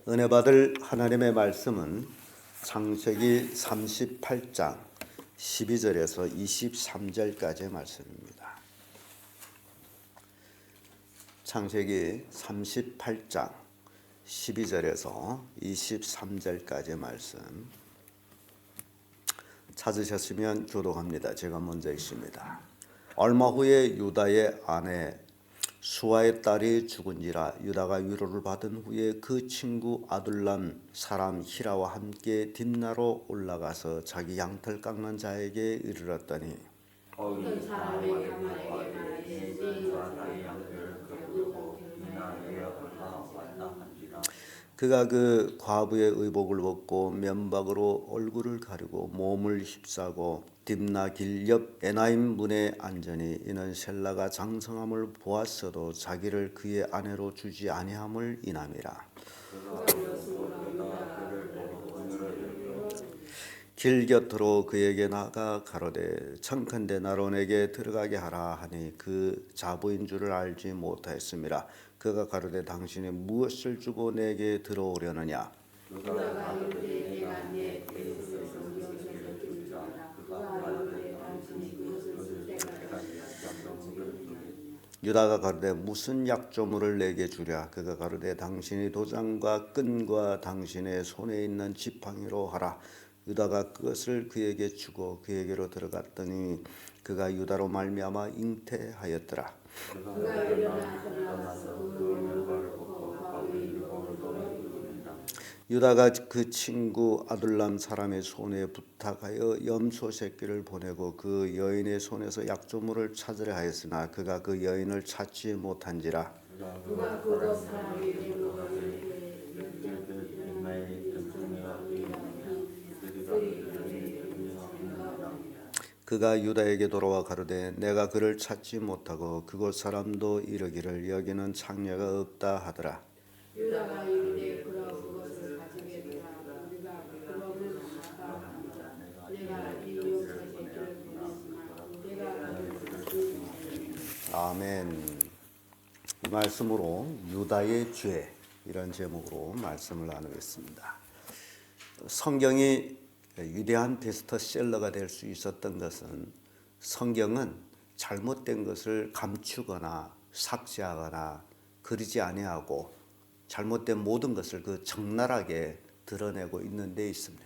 은혜 받을 하나님의 말씀은 창세기 38장 12절에서 23절까지의 말씀입니다. 창세기 38장 12절에서 23절까지의 말씀 찾으셨으면 교독합니다. 제가 먼저 읽습니다. 얼마 후에 유다의 아내 수아의 딸이 죽은지라 유다가 위로를 받은 후에 그 친구 아둘람 사람 히라와 함께 딥나로 올라가서 자기 양털 깎는 자에게 이르렀더니 어떤 사람이 다말에게 말하되 네 여자의 양털을 깎고 딥나에 올라왔다 한지라. 그가 그 과부의 의복을 벗고 면박으로 얼굴을 가리고 몸을 휩싸고 딥나 길 옆 에나임 문에 앉으니 이는 셀라가 장성함을 보았어도 자기를 그의 아내로 주지 아니함을 인함이라. 길 곁으로 그에게 나가 가로되 청컨대 나론에게 들어가게 하라 하니 그 자부인 줄을 알지 못하였음이라. 그가 가로되 당신이 무엇을 주고 내게 들어오려느냐. 유다가 이르되 내가 내 배에서 영생을 주리라. 그가 이르되 당신이 그것을 쓸 때까지 약속을 주리라. 유다가 가로되 무슨 약조물을 내게 주랴. 그가 가로되 당신이 도장과 끈과 당신의 손에 있는 지팡이로 하라. 유다가 그것을 그에게 주고 그에게로 들어갔더니 그가 유다로 말미암아 잉태하였더라. 그가 일어나 떠나서 그 면발을 벗고 과부의 의복을 돌아입으니라. 유다가 그 친구 아둘람 사람의 손에 부탁하여 염소 새끼를 보내고 그 여인의 손에서 약조물을 찾으려 하였으나 그가 그 여인을 찾지 못한지라. 그가 그곳 사람이 이르거늘 그가 유다에게 돌아와 가로되 내가 그를 찾지 못하고 그곳 사람도 이르기를 여기는 창녀가 없다 하더라. 유다가 이르되 그러 그것을 가지게 되라. 우리가 그러을 받았다 하니라. 내가 이 염소 새끼를 보냈으나 내가 그를 주지 못하리라. 아멘. 이 말씀으로 유다의 죄 이런 제목으로 말씀을 나누겠습니다. 성경이 위대한 베스트셀러가 될 수 있었던 것은 성경은 잘못된 것을 감추거나 삭제하거나 그러지 아니하고 잘못된 모든 것을 그 적나라하게 드러내고 있는 데 있습니다.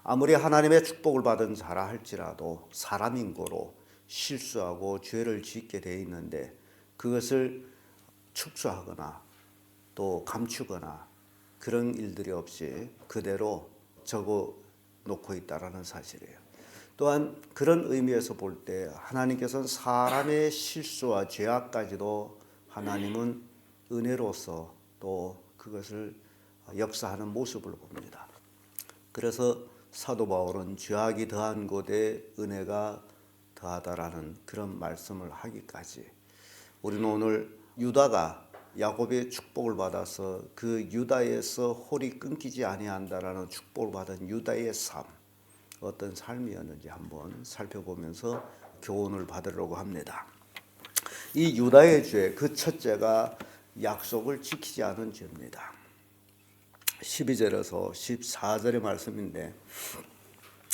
아무리 하나님의 축복을 받은 자라 할지라도 사람인 거로 실수하고 죄를 짓게 돼 있는데 그것을 축소하거나 또 감추거나 그런 일들이 없이 그대로 적어 놓고 있다라는 사실이에요. 또한 그런 의미에서 볼 때 하나님께서는 사람의 실수와 죄악까지도 하나님은 은혜로서 또 그것을 역사하는 모습을 봅니다. 그래서 사도 바울은 죄악이 더한 곳에 은혜가 더하다라는 그런 말씀을 하기까지 우리는 오늘 유다가 야곱의 축복을 받아서 그 유다에서 홀이 끊기지 아니한다라는 축복을 받은 유다의 삶, 어떤 삶이었는지 한번 살펴보면서 교훈을 받으려고 합니다. 이 유다의 죄, 그 첫째가 약속을 지키지 않은 죄입니다. 12절에서 14절의 말씀인데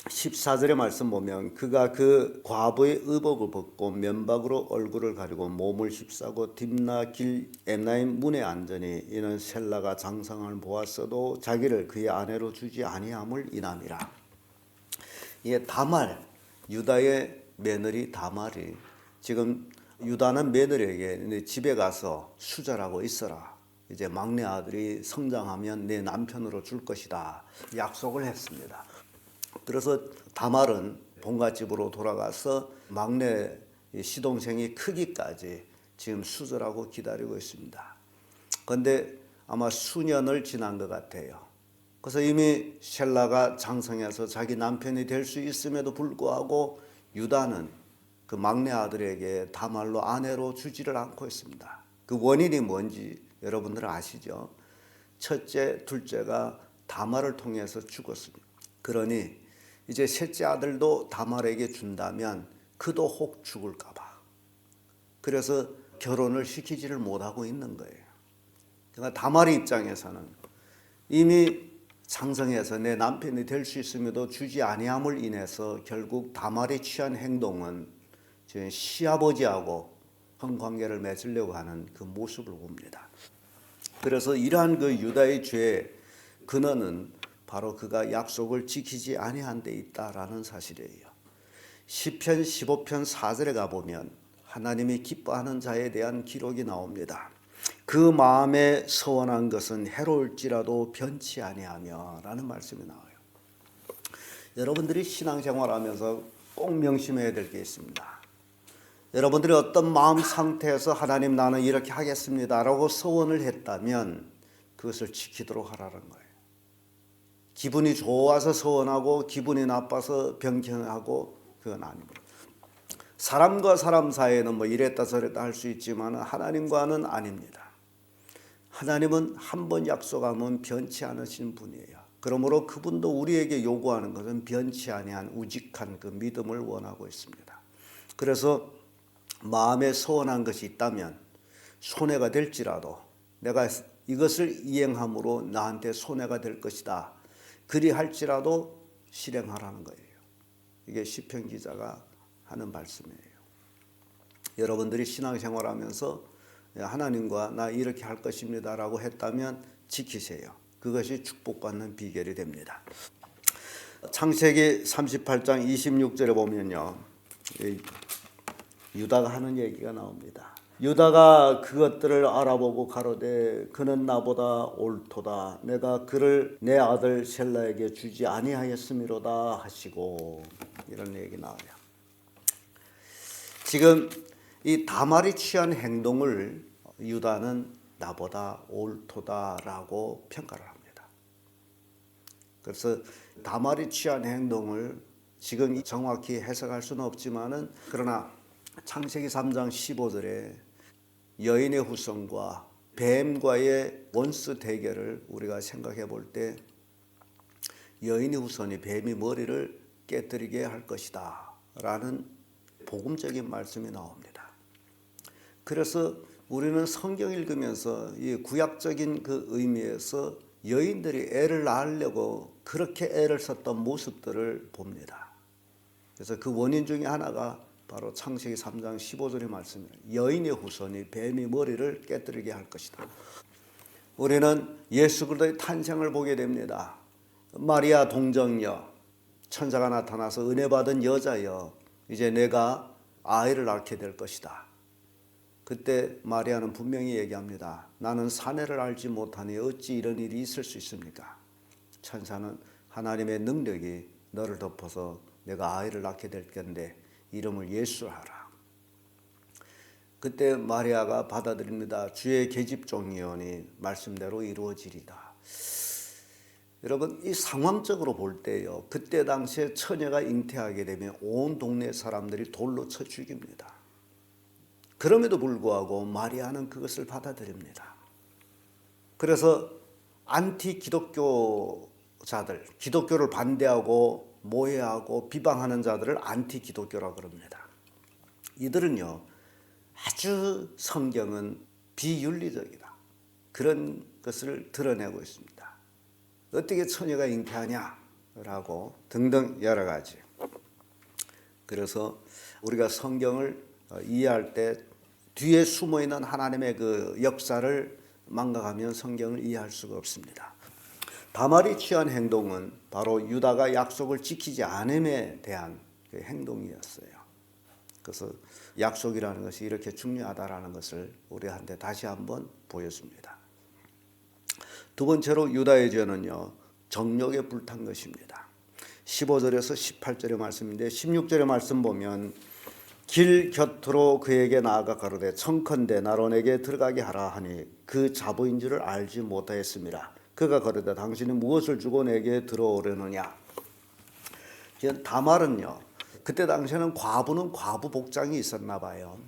14절의 말씀 보면 그가 그 과부의 의복을 벗고 면박으로 얼굴을 가리고 몸을 휩싸고 딥나 길 에나임 문에 앉으니 이는 셀라가 장성함을 보았어도 자기를 그의 아내로 주지 아니함을 인함이라. 이게 다말, 유다의 며느리 다말이 지금 유다는 며느리에게 집에 가서 수절하고 있어라. 이제 막내 아들이 성장하면 내 남편으로 줄 것이다. 약속을 했습니다. 그래서 다말은 본갓집으로 돌아가서 막내 시동생이 크기까지 지금 수절하고 기다리고 있습니다. 그런데 아마 수년을 지난 것 같아요. 그래서 이미 셀라가 장성해서 자기 남편이 될 수 있음에도 불구하고 유다는 그 막내 아들에게 다말로 아내로 주지를 않고 있습니다. 그 원인이 뭔지 여러분들 아시죠? 첫째, 둘째가 다말을 통해서 죽었습니다. 그러니 이제 셋째 아들도 다말에게 준다면 그도 혹 죽을까 봐. 그래서 결혼을 시키지를 못하고 있는 거예요. 그러니까 다말의 입장에서는 이미 창성해서 내 남편이 될 수 있음에도 주지 아니함을 인해서 결국 다말이 취한 행동은 시아버지하고 성관계를 맺으려고 하는 그 모습을 봅니다. 그래서 이러한 그 유다의 죄의 근원은 바로 그가 약속을 지키지 아니한 데 있다라는 사실이에요. 시편 15편 4절에 가보면 하나님이 기뻐하는 자에 대한 기록이 나옵니다. 그 마음에 서원한 것은 해로울지라도 변치 아니하며 라는 말씀이 나와요. 여러분들이 신앙생활하면서 꼭 명심해야 될 게 있습니다. 여러분들이 어떤 마음 상태에서 하나님 나는 이렇게 하겠습니다 라고 서원을 했다면 그것을 지키도록 하라는 거예요. 기분이 좋아서 서원하고 기분이 나빠서 변경하고 그건 아닙니다. 사람과 사람 사이에는 뭐 이랬다 저랬다 할 수 있지만 하나님과는 아닙니다. 하나님은 한 번 약속하면 변치 않으신 분이에요. 그러므로 그분도 우리에게 요구하는 것은 변치 아니한 우직한 그 믿음을 원하고 있습니다. 그래서 마음에 서원한 것이 있다면 손해가 될지라도 내가 이것을 이행함으로 나한테 손해가 될 것이다. 그리할지라도 실행하라는 거예요. 이게 시편 기자가 하는 말씀이에요. 여러분들이 신앙생활하면서 하나님과 나 이렇게 할 것입니다 라고 했다면 지키세요. 그것이 축복받는 비결이 됩니다. 창세기 38장 26절에 보면요, 유다가 하는 얘기가 나옵니다. 유다가 그것들을 알아보고 가로되 그는 나보다 옳도다. 내가 그를 내 아들 셀라에게 주지 아니하였음이로다 하시고, 이런 얘기 나와요. 지금 이 다말이 취한 행동을 유다는 나보다 옳도다라고 평가를 합니다. 그래서 다말이 취한 행동을 지금 정확히 해석할 수는 없지만은, 그러나 창세기 3장 15절에 여인의 후손과 뱀과의 원수 대결을 우리가 생각해 볼 때 여인의 후손이 뱀이 머리를 깨뜨리게 할 것이다 라는 복음적인 말씀이 나옵니다. 그래서 우리는 성경 읽으면서 이 구약적인 그 의미에서 여인들이 애를 낳으려고 그렇게 애를 썼던 모습들을 봅니다. 그래서 그 원인 중에 하나가 바로 창세기 3장 15절의 말씀이에요. 여인의 후손이 뱀이 머리를 깨뜨리게 할 것이다. 우리는 예수 그리스도의 탄생을 보게 됩니다. 마리아 동정여, 천사가 나타나서 은혜 받은 여자여, 이제 내가 아이를 낳게 될 것이다. 그때 마리아는 분명히 얘기합니다. 나는 사내를 알지 못하니 어찌 이런 일이 있을 수 있습니까? 천사는 하나님의 능력이 너를 덮어서 내가 아이를 낳게 될 건데 이름을 예수하라. 그때 마리아가 받아들입니다. 주의 계집종이오니 말씀대로 이루어지리다. 여러분, 이 상황적으로 볼 때요, 그때 당시에 처녀가 잉태하게 되면 온 동네 사람들이 돌로 쳐 죽입니다. 그럼에도 불구하고 마리아는 그것을 받아들입니다. 그래서 안티 기독교자들, 기독교를 반대하고 모해하고 비방하는 자들을 안티 기독교라고 그럽니다. 이들은요, 아주 성경은 비윤리적이다, 그런 것을 드러내고 있습니다. 어떻게 처녀가 잉태하냐라고 등등 여러 가지. 그래서 우리가 성경을 이해할 때 뒤에 숨어있는 하나님의 그 역사를 망각하면 성경을 이해할 수가 없습니다. 다말이 취한 행동은 바로 유다가 약속을 지키지 않음에 대한 그 행동이었어요. 그래서 약속이라는 것이 이렇게 중요하다라는 것을 우리한테 다시 한번 보여줍니다. 두 번째로 유다의 죄는요, 정욕에 불탄 것입니다. 15절에서 18절의 말씀인데 16절의 말씀 보면 길 곁으로 그에게 나아가 가로되 청컨대 나로 내게 들어가게 하라 하니 그 자부인 줄을 알지 못하였습니다. 그가 가로되 당신이 무엇을 주고 내게 들어오려느냐. 다말은요, 그때 당시에는 과부는 과부 복장이 있었나 봐요.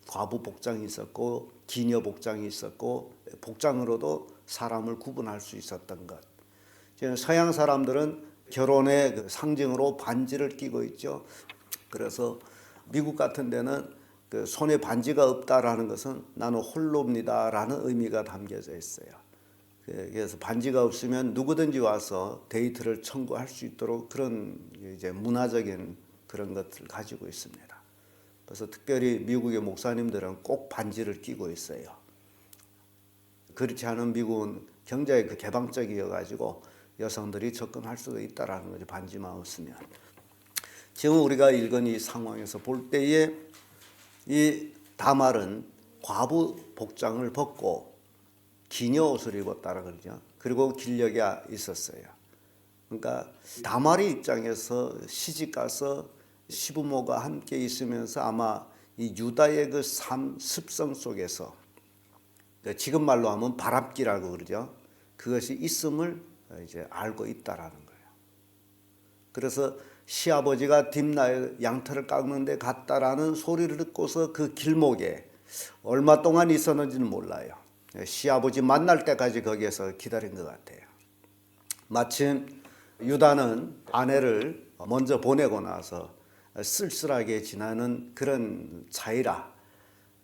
과부 복장이 있었고 기녀 복장이 있었고 복장으로도 사람을 구분할 수 있었던 것. 서양 사람들은 결혼의 그 상징으로 반지를 끼고 있죠. 그래서 미국 같은 데는 그 손에 반지가 없다라는 것은 나는 홀로입니다라는 의미가 담겨져 있어요. 그래서 반지가 없으면 누구든지 와서 데이트를 청구할 수 있도록 그런 이제 문화적인 그런 것들을 가지고 있습니다. 그래서 특별히 미국의 목사님들은 꼭 반지를 끼고 있어요. 그렇지 않은 미국은 굉장히 개방적이어 가지고 여성들이 접근할 수가 있다라는 거죠. 반지만 없으면. 지금 우리가 읽은 이 상황에서 볼 때에 이 다말은 과부 복장을 벗고 기녀 옷을 입었다라 그러죠. 그리고 길력이 있었어요. 그러니까 다말의 입장에서 시집 가서 시부모가 함께 있으면서 아마 이 유다의 그 삶 습성 속에서 지금 말로 하면 바람기라고 그러죠. 그것이 있음을 이제 알고 있다라는 거예요. 그래서 시아버지가 딥나에 양털을 깎는데 갔다라는 소리를 듣고서 그 길목에 얼마 동안 있었는지는 몰라요. 시아버지 만날 때까지 거기에서 기다린 것 같아요. 마침 유다는 아내를 먼저 보내고 나서 쓸쓸하게 지나는 그런 차이라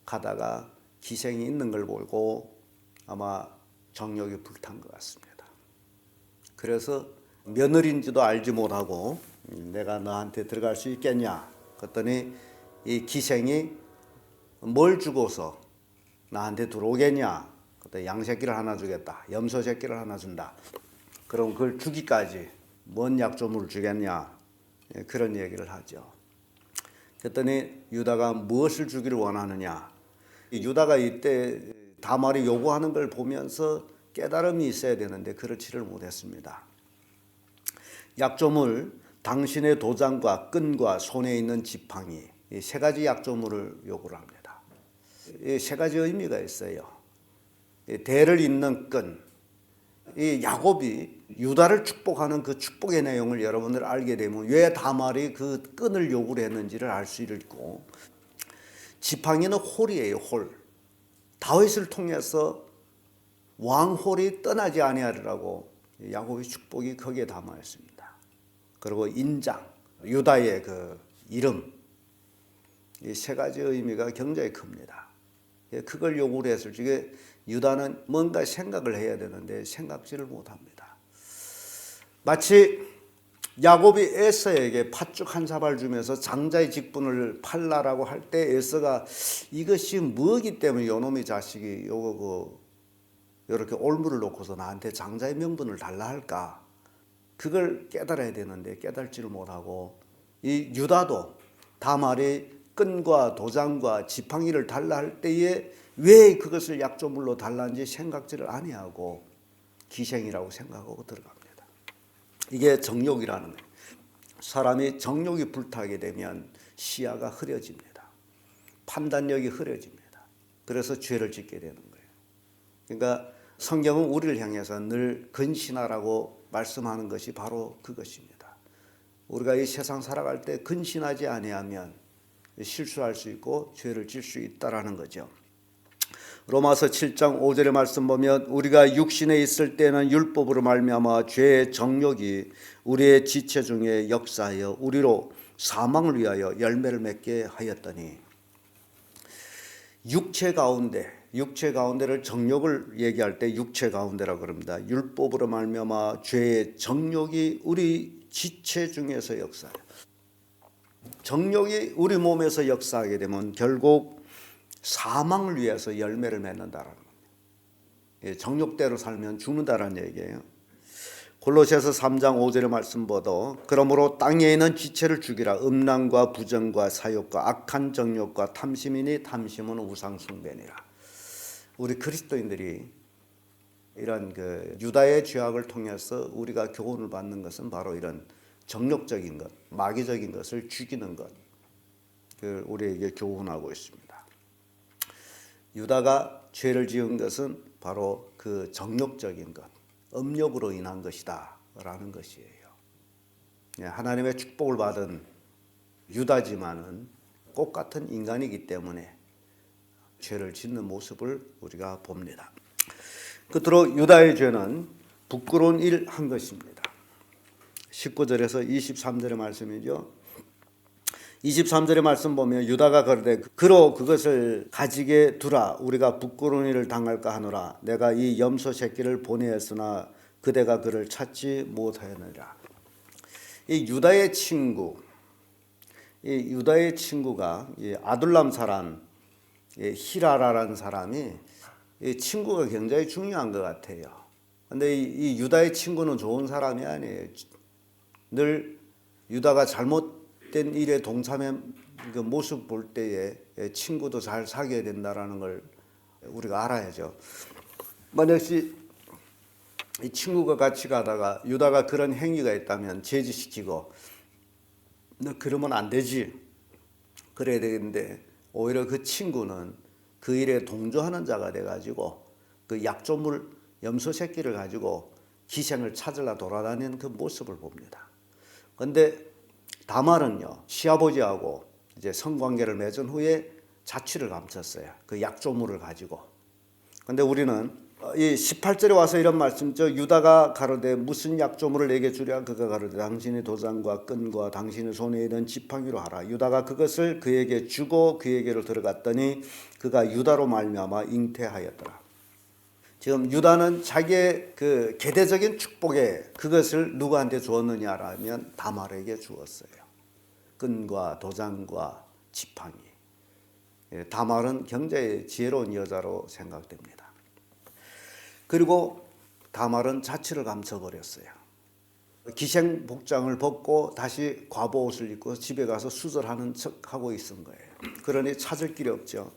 가다가 기생이 있는 걸 보고 아마 정욕이 불탄 것 같습니다. 그래서 며느리인지도 알지 못하고 내가 너한테 들어갈 수 있겠냐 그랬더니 이 기생이 뭘 주고서 나한테 들어오겠냐 그때 양새끼를 하나 주겠다 염소 새끼를 하나 준다 그럼 그걸 주기까지 뭔 약조물을 주겠냐 그런 얘기를 하죠. 그랬더니 유다가 무엇을 주기를 원하느냐 유다가 이때 다말이 요구하는 걸 보면서 깨달음이 있어야 되는데 그렇지를 못했습니다. 약조물 당신의 도장과 끈과 손에 있는 지팡이 이 세 가지 약조물을 요구를 합니다. 이 세 가지 의미가 있어요. 대를 잇는 끈, 이 야곱이 유다를 축복하는 그 축복의 내용을 여러분들 알게 되면 왜 다말이 그 끈을 요구를 했는지를 알 수 있고 지팡이는 홀이에요. 홀. 다윗을 통해서 왕홀이 떠나지 아니하리라고 야곱의 축복이 거기에 담아 있습니다. 그리고 인장, 유다의 그 이름 이 세 가지 의미가 굉장히 큽니다. 그걸 요구를 했을 적에 유다는 뭔가 생각을 해야 되는데 생각지를 못합니다. 마치 야곱이 에서에게 팥죽 한 사발 주면서 장자의 직분을 팔라라고 할 때 에서가 이것이 뭐기 때문에 요놈의 자식이 요거 이렇게 올무를 놓고서 나한테 장자의 명분을 달라 할까? 그걸 깨달아야 되는데 깨달지를 못하고 이 유다도 다말이 끈과 도장과 지팡이를 달라 할 때에 왜 그것을 약조물로 달라는지 생각지를 아니하고 기생이라고 생각하고 들어갑니다. 이게 정욕이라는 거예요. 사람이 정욕이 불타게 되면 시야가 흐려집니다. 판단력이 흐려집니다. 그래서 죄를 짓게 되는 거예요. 그러니까 성경은 우리를 향해서 늘 근신하라고 말씀하는 것이 바로 그것입니다. 우리가 이 세상 살아갈 때 근신하지 아니하면 실수할 수 있고 죄를 질 수 있다라는 거죠. 로마서 7장 5절의 말씀 보면 우리가 육신에 있을 때는 율법으로 말미암아 죄의 정욕이 우리의 지체 중에 역사하여 우리로 사망을 위하여 열매를 맺게 하였더니 육체 가운데를 정욕을 얘기할 때 육체 가운데라고 그럽니다. 율법으로 말미암아 죄의 정욕이 우리 지체 중에서 역사해요. 정욕이 우리 몸에서 역사하게 되면 결국 사망을 위해서 열매를 맺는다라는 겁니다. 정욕대로 살면 죽는다라는 얘기예요. 골로새서 3장 5절의 말씀 보도 그러므로 땅에 있는 지체를 죽이라 음란과 부정과 사욕과 악한 정욕과 탐심이니 탐심은 우상 숭배니라. 우리 그리스도인들이 이런 그 유다의 죄악을 통해서 우리가 교훈을 받는 것은 바로 이런 정욕적인 것, 마귀적인 것을 죽이는 것, 우리에게 교훈하고 있습니다. 유다가 죄를 지은 것은 바로 그 정욕적인 것, 음욕으로 인한 것이다 라는 것이에요. 하나님의 축복을 받은 유다지만은 똑같은 인간이기 때문에 죄를 짓는 모습을 우리가 봅니다. 끝으로 유다의 죄는 부끄러운 일 한 것입니다. 19절에서 23절의 말씀이죠. 23절의 말씀 보면 유다가 그러되 그로 그것을 가지게 두라. 우리가 부끄러운 일을 당할까 하노라. 내가 이 염소 새끼를 보내었으나 그대가 그를 찾지 못하였느니라. 이 유다의 친구가 이 아둘람 사람 히라라라는 사람이 이 친구가 굉장히 중요한 것 같아요. 근데 이 유다의 친구는 좋은 사람이 아니에요. 늘 유다가 잘못된 일에 동참한 그 모습 볼 때에 친구도 잘 사귀어야 된다라는 걸 우리가 알아야죠. 만약에 이 친구가 같이 가다가 유다가 그런 행위가 있다면 제지시키고 너 그러면 안 되지 그래야 되는데 오히려 그 친구는 그 일에 동조하는 자가 돼가지고 그 약조물 염소 새끼를 가지고 기생을 찾으려 돌아다니는 그 모습을 봅니다. 그런데 다말은요 시아버지하고 이제 성관계를 맺은 후에 자취를 감췄어요. 그 약조물을 가지고. 그런데 우리는 이 18절에 와서 이런 말씀이죠. 유다가 가로되 무슨 약조물을 내게 주랴. 그가 가로되 당신의 도장과 끈과 당신의 손에 있는 지팡이로 하라. 유다가 그것을 그에게 주고 그에게로 들어갔더니 그가 유다로 말미암아 잉태하였더라. 지금 유다는 자기의 그 계대적인 축복에 그것을 누구한테 주었느냐라면 다말에게 주었어요. 끈과 도장과 지팡이. 다말은 굉장히 지혜로운 여자로 생각됩니다. 그리고 다말은 자취를 감춰버렸어요. 기생 복장을 벗고 다시 과보 옷을 입고 집에 가서 수절하는 척하고 있은 거예요. 그러니 찾을 길이 없죠.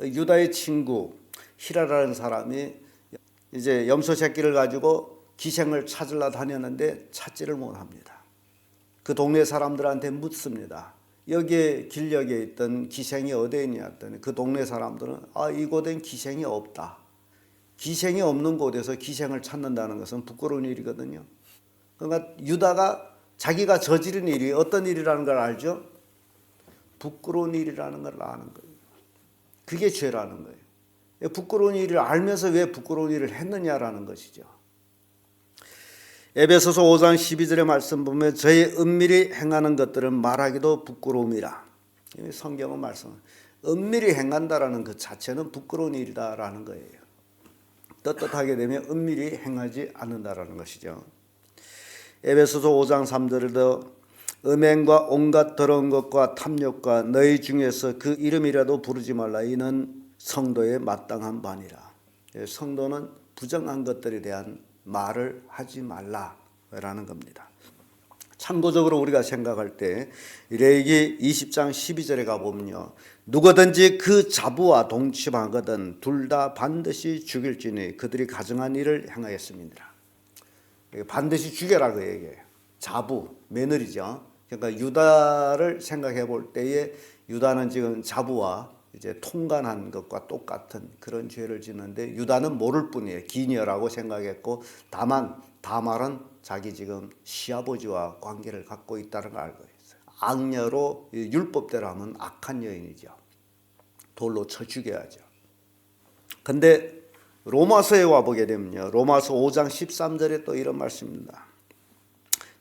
유다의 친구 히라라는 사람이 이제 염소 새끼를 가지고 기생을 찾으러 다녔는데 찾지를 못합니다. 그 동네 사람들한테 묻습니다. 여기에 길역에 있던 기생이 어디에 있냐 했더니 그 동네 사람들은 이곳엔 기생이 없다. 기생이 없는 곳에서 기생을 찾는다는 것은 부끄러운 일이거든요. 그러니까 유다가 자기가 저지른 일이 어떤 일이라는 걸 알죠? 부끄러운 일이라는 걸 아는 거예요. 그게 죄라는 거예요. 부끄러운 일을 알면서 왜 부끄러운 일을 했느냐라는 것이죠. 에베소서 5장 12절의 말씀 보면 저희 은밀히 행하는 것들은 말하기도 부끄러움이라. 성경은 말씀. 은밀히 행한다라는 그 자체는 부끄러운 일이다라는 거예요. 떳떳하게 되면 은밀히 행하지 않는다라는 것이죠. 에베소서 5장 3절에도 음행과 온갖 더러운 것과 탐욕과 너희 중에서 그 이름이라도 부르지 말라. 이는 성도의 마땅한 바니라. 성도는 부정한 것들에 대한 말을 하지 말라라는 겁니다. 참고적으로 우리가 생각할 때 레위기 20장 12절에 가보면요. 누구든지 그 자부와 동침하거든 둘 다 반드시 죽일지니 그들이 가증한 일을 행하였음이니라. 반드시 죽여라 그 얘기예요. 자부, 며느리죠. 그러니까 유다를 생각해 볼 때에 유다는 지금 자부와 이제 통간한 것과 똑같은 그런 죄를 짓는데 유다는 모를 뿐이에요. 기녀라고 생각했고 다만 다말은 자기 지금 시아버지와 관계를 갖고 있다는 걸 알고 있어요. 악녀로 율법대로 하면 악한 여인이죠. 돌로 쳐 죽여야죠. 근데 로마서에 와보게 되면요. 로마서 5장 13절에 또 이런 말씀입니다.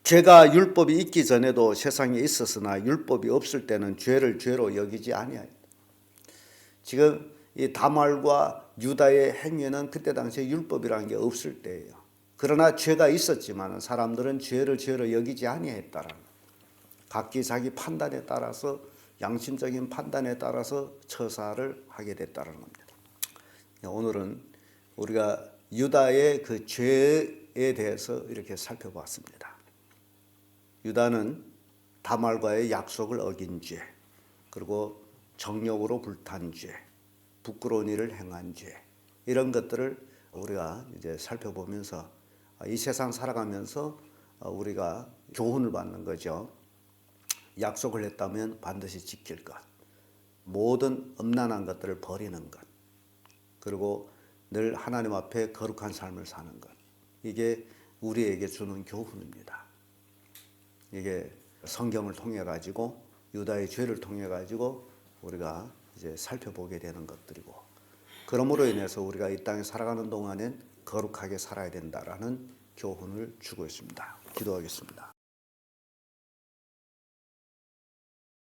죄가 율법이 있기 전에도 세상에 있었으나 율법이 없을 때는 죄를 죄로 여기지 아니하였다. 지금 이 다말과 유다의 행위는 그때 당시에 율법이라는 게 없을 때예요. 그러나 죄가 있었지만 사람들은 죄를 죄로 여기지 아니했다라는 각기 자기 판단에 따라서 양심적인 판단에 따라서 처사를 하게 됐다는 겁니다. 오늘은 우리가 유다의 그 죄에 대해서 이렇게 살펴봤습니다. 유다는 다말과의 약속을 어긴 죄, 그리고 정욕으로 불탄 죄, 부끄러운 일을 행한 죄, 이런 것들을 우리가 이제 살펴보면서 이 세상 살아가면서 우리가 교훈을 받는 거죠. 약속을 했다면 반드시 지킬 것, 모든 음란한 것들을 버리는 것, 그리고 늘 하나님 앞에 거룩한 삶을 사는 것, 이게 우리에게 주는 교훈입니다. 이게 성경을 통해 가지고 유다의 죄를 통해 가지고 우리가 이제 살펴보게 되는 것들이고, 그러므로 인해서 우리가 이 땅에 살아가는 동안엔 거룩하게 살아야 된다라는 교훈을 주고 있습니다. 기도하겠습니다.